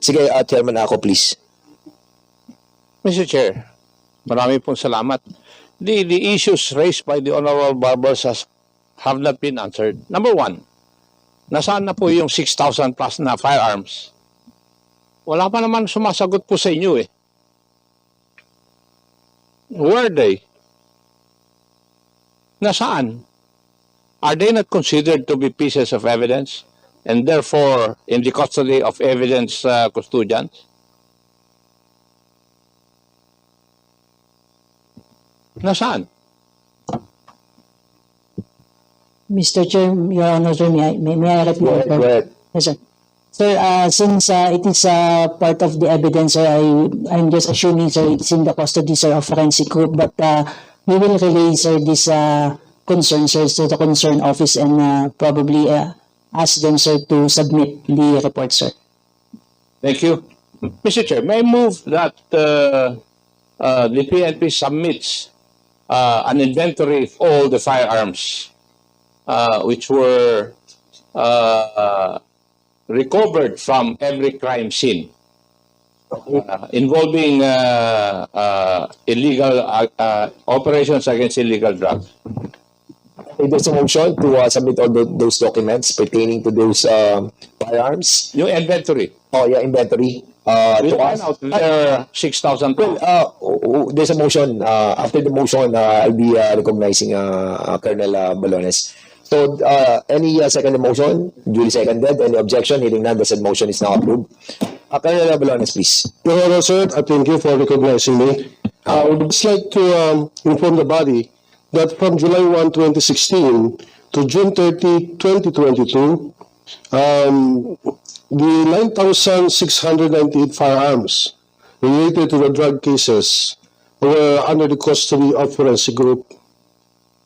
Sige, Chairman ako, please. Mr. Chair, marami pong salamat. The issues raised by the Honorable Barbers have not been answered. Number one, nasaan na po yung 6,000 plus na firearms? Wala pa naman sumasagot po sa inyo eh. Where are they? Nasaan? Are they not considered to be pieces of evidence and therefore in the custody of evidence custodians? Nasaan? Mr. Chair, Your Honor, sir, may I reply? Go ahead. Yes, sir. Sir, since it is part of the evidence, sir, I'm just assuming, sir, it's in the custody, sir, of forensic group, but we will relay, sir, this concern, sir, to the concerned office and probably ask them, sir, to submit the report, sir. Thank you. Mr. Chair, may I move that the PNP submits an inventory of all the firearms which were recovered from every crime scene involving illegal operations against illegal drugs. There's a motion to submit all those documents pertaining to those firearms. Yung inventory. Oh, yeah, inventory. We To find us. out there are 6,000 plus. There's a motion. After the motion, I'll be recognizing Colonel Balones. So, any second motion? Duly seconded. Any objection? Hearing none, the said motion is now approved. Colonel Balones, please. Your Honor, sir, I thank you for recognizing me. I would just like to inform the body that from July 1, 2016 to June 30, 2022, the 9,698 firearms related to the drug cases were under the custody of forensic group.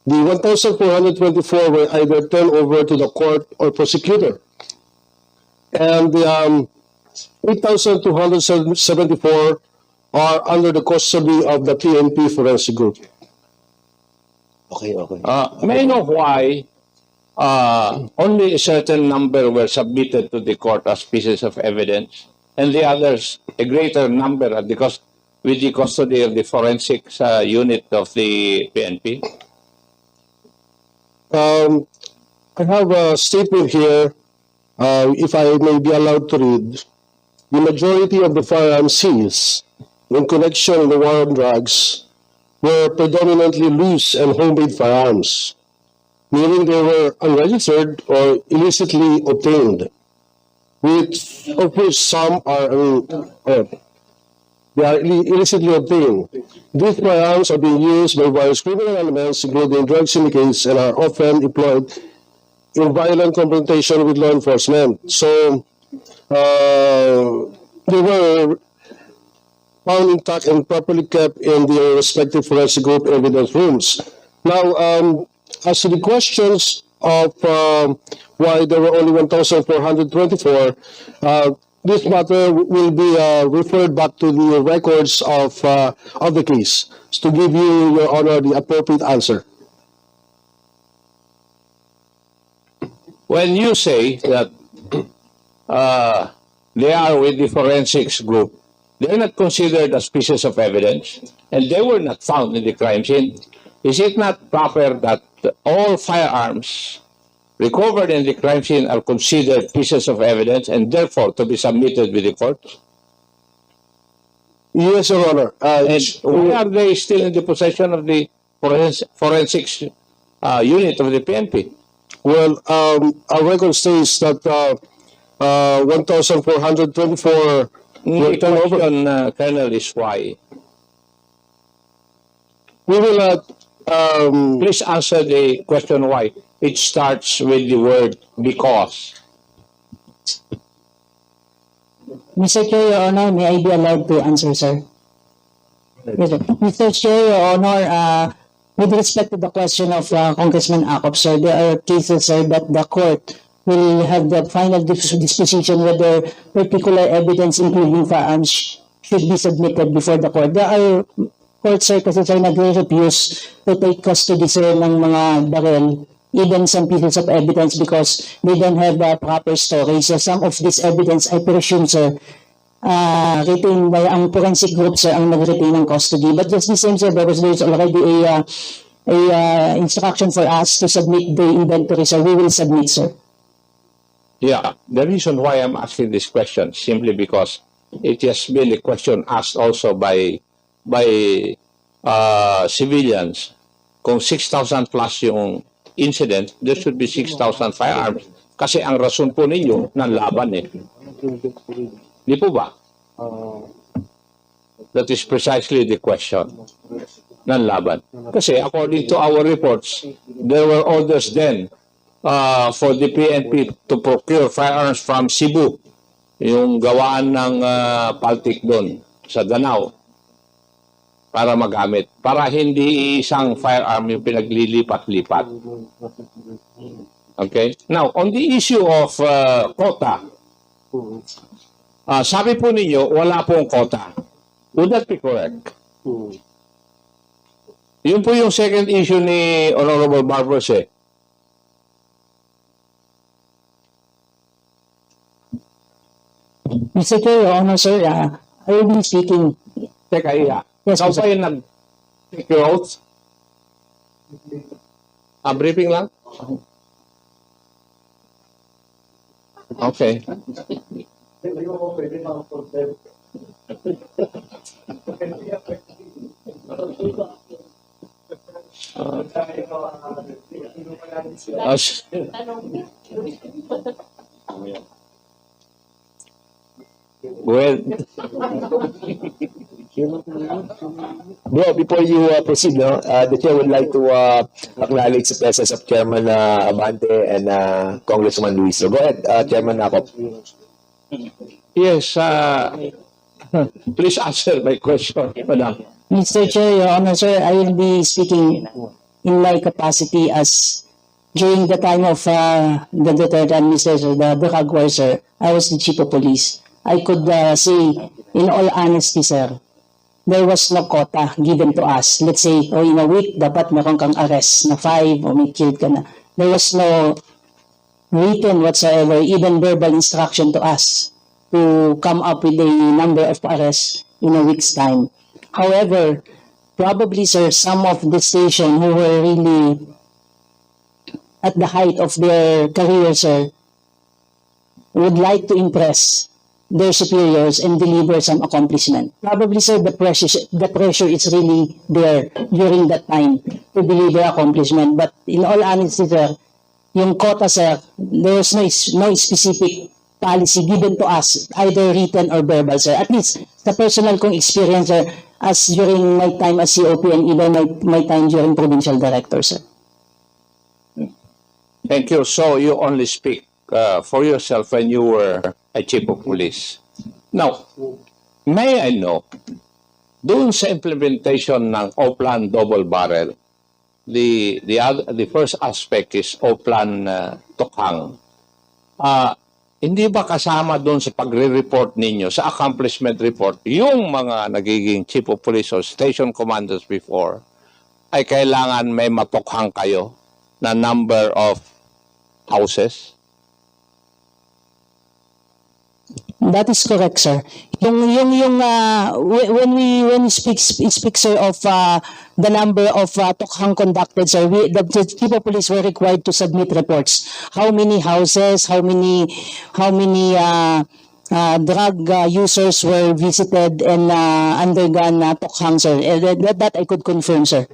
The 1,424 were either turned over to the court or prosecutor. And the 8,274 are under the custody of the PNP forensic group. Okay, okay. May I know why only a certain number were submitted to the court as pieces of evidence and the others, a greater number with the custody of the forensics unit of the PNP? I have a statement here, if I may be allowed to read. The majority of the firearms seized in connection with the war on drugs were predominantly loose and homemade firearms, meaning they were unregistered or illicitly obtained, of which some are, they are illicitly obtained. These firearms are being used by various criminal elements, including drug syndicates, and are often employed in violent confrontation with law enforcement. So, they were found intact and properly kept in the respective forensic group evidence rooms. Now, as to the questions of why there were only 1,424, this matter will be referred back to the records of the case to give you, Your Honor, the appropriate answer. When you say that they are with the forensics group, they are not considered as pieces of evidence and they were not found in the crime scene. Is it not proper that all firearms recovered in the crime scene are considered pieces of evidence and therefore to be submitted with the court? Yes, Your Honor. And why are they still in the possession of the forensics unit of the PNP? Well, our record states that 1,424 were The turned over. question, Colonel, is why. We will Please answer the question why. It starts with the word because. Mr. Chair, Your Honor, may I be allowed to answer, sir? Yes, sir. Mr. Chair, Your Honor, with respect to the question of Congressman Acop, sir, there are cases, sir, that the court will have the final disposition whether particular evidence, including firearms, should be submitted before the court. There are courts, sir, kasi sir, nagre-refuse to take custody, sir, ng mga barrel, even some pieces of evidence because they don't have the proper storage. So some of this evidence, I presume, sir, retained by ang forensic group, sir, ang nag-retain ng custody. But just the same, sir, because there's already a instruction for us to submit the inventory, sir. We will submit, sir. Yeah, the reason why I'm asking this question simply because it has been a question asked also by civilians. Kung 6,000 plus yung incident, there should be 6,000 firearms. Kasi ang rason po ninyo ng laban eh. Di po ba? That is precisely the question ng laban. Kasi according to our reports, there were orders then for the PNP to procure firearms from Cebu, yung gawaan ng Paltic doon sa Danao para magamit. Para hindi isang firearm yung pinaglilipat-lipat. Okay? Now, on the issue of quota, sabi po ninyo, wala pong quota. Would that be correct? Yun po yung second issue ni Honorable Barbers eh. Mr. Chair, Your Honor, sir, I will be speaking. Teka, iya. Yes, Ikaw sir. ba yung nag-take your oath? Briefing lang? Okay. As- well, Bro, before you proceed, no, the chair would like to acknowledge the presence of Chairman Abante and Congressman Luis. So go ahead, Chairman Akop. yes, please answer my question, madam. Mr. Chair, Your Honor, sir, I will be speaking in my capacity as during the time of the Duterte administration, the drug war, sir, I was the chief of police. I could say, in all honesty, sir, there was no quota given to us. Let's say, in a week, dapat meron kang arrest na 5 o may killed ka na. There was no written whatsoever, even verbal instruction to us to come up with a number of arrests in a week's time. However, probably, sir, some of the station who were really at the height of their career, sir, would like to impress their superiors and deliver some accomplishment. Probably, sir, the pressure is really there during that time to deliver accomplishment. But in all honesty, sir, yung quota, sir, there was no specific policy given to us, either written or verbal, sir. At least, sa personal kong experience, sir, as during my time as COP and even my time during provincial director, sir. Thank you. So you only speak for yourself when you were a chief of police. Now, may I know, doon sa implementation ng Oplan double barrel, the first aspect is Oplan Tokhang. Hindi ba kasama doon sa pagre-report ninyo, sa accomplishment report, yung mga nagiging chief of police or station commanders before, ay kailangan may matokhang kayo na number of houses? That is correct, sir. When we speak, sir, of the number of tokhang conducted, sir, the chief of police were required to submit reports. How many houses, how many drug users were visited and undergone tokhang, sir. That I could confirm, sir.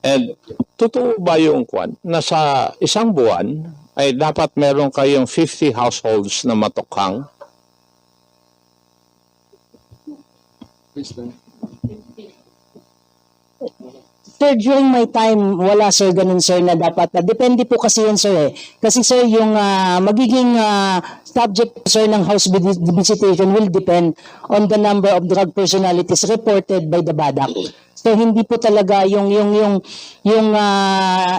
And totoo ba yung kwan na sa isang buwan ay dapat meron kayong 50 households na matokhang? Sir, during my time, wala, sir, ganun, sir, na dapat. Depende po kasi yun, sir, eh. Kasi, sir, yung magiging subject, sir, ng house visitation will depend on the number of drug personalities reported by the BADAC. So, hindi po talaga yung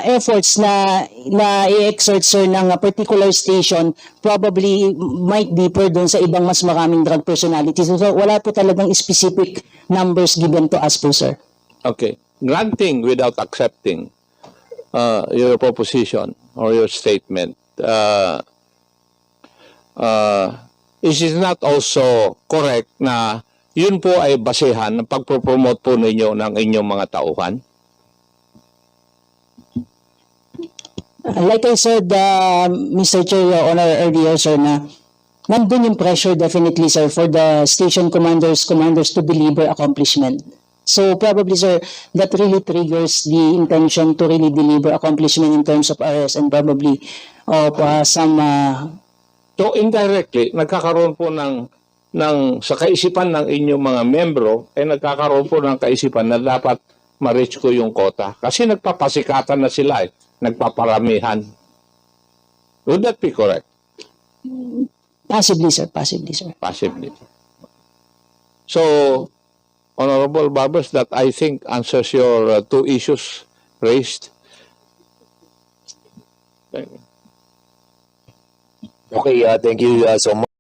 efforts na i-exert, sir, ng particular station probably might differ doon sa ibang mas maraming drug personalities. So, wala po talagang specific numbers given to us po, sir. Okay. Granting without accepting your proposition or your statement, is it not also correct na yun po ay basehan ng pagpropromote po ninyo ng inyong mga tauhan? Like I said, Mr. Chair, Your Honor, earlier, sir, na nandun yung pressure definitely, sir, for the station commanders to deliver accomplishment. So probably, sir, that really triggers the intention to really deliver accomplishment in terms of arrest and probably of some So indirectly, nagkakaroon po sa kaisipan ng inyong mga membro, ay nagkakaroon po ng kaisipan na dapat ma-reach ko yung quota. Kasi nagpapasikatan na sila nagpaparamihan. Would that be correct? possibly, sir, possibly, sir. Possibly. So, Honorable Barbers, that I think answers your two issues raised. Okay, thank you so much.